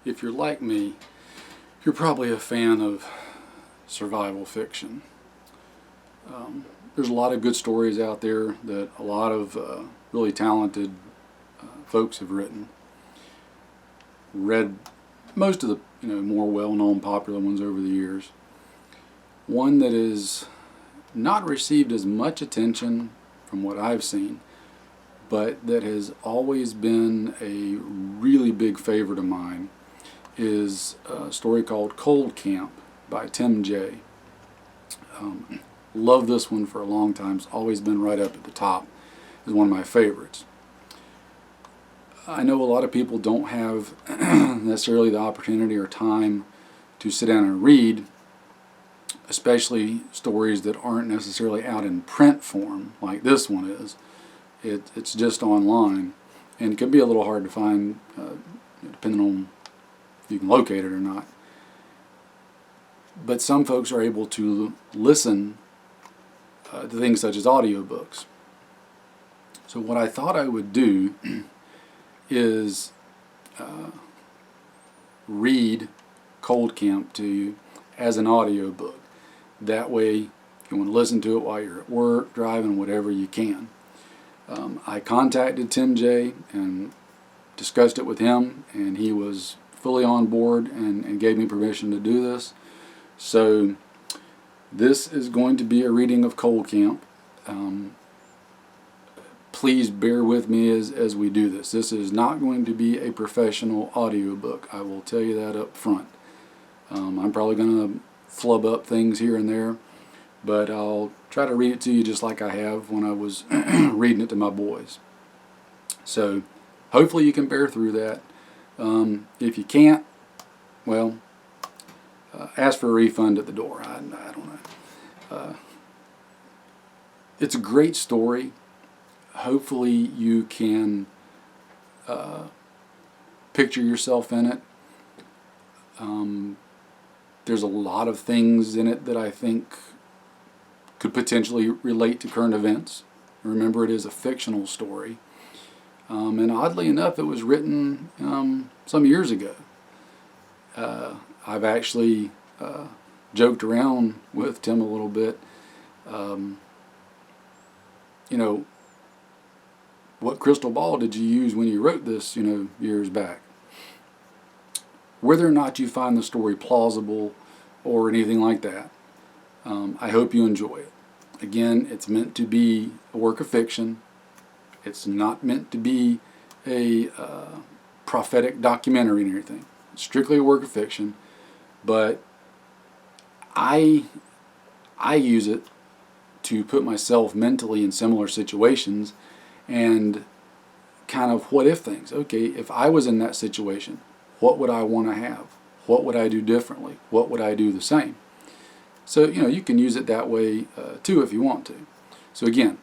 if you're like me, you're probably a fan of survival fiction. There's a lot of good stories out there that a lot of really talented folks have written. Read most of the more well-known popular ones over the years. One that is not received as much attention from what I've seen, but that has always been a really big favorite of mine, is a story called Cold Camp by Tim Jay. Love this one for a long time. It's always been right up at the top. It's one of my favorites. I know a lot of people don't have necessarily the opportunity or time to sit down and read, especially stories that aren't necessarily out in print form like this one is. It's just online, and it can be a little hard to find depending on if you can locate it or not. But some folks are able to listen to things such as audiobooks. So what I thought I would do is read Cold Camp to you as an audiobook. That way, if you want to listen to it while you're at work, driving, whatever, you can. I contacted Tim Jay and discussed it with him, and he was fully on board and gave me permission to do this. So this is going to be a reading of Cold Camp. Please bear with me as we do this. This is not going to be a professional audiobook. I will tell you that up front. I'm probably going to flub up things here and there, but I'll try to read it to you just like I have when I was reading it to my boys. So hopefully you can bear through that. If you can't, well, ask for a refund at the door. I don't know. It's a great story. Hopefully you can picture yourself in it. There's a lot of things in it that I think could potentially relate to current events. Remember, it is a fictional story. And oddly enough, it was written some years ago. I've actually joked around with Tim a little bit. What crystal ball did you use when you wrote this, years back? Whether or not you find the story plausible or anything like that, I hope you enjoy it. Again, it's meant to be a work of fiction. It's not meant to be a prophetic documentary or anything. It's strictly a work of fiction, but I use it to put myself mentally in similar situations and kind of what if things. Okay, if I was in that situation, what would I want to have? What would I do differently? What would I do the same? So, you can use it that way too if you want to. So again,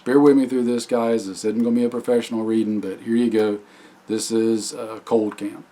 bear with me through this, guys. This isn't going to be a professional reading, but here you go. This is Cold Camp.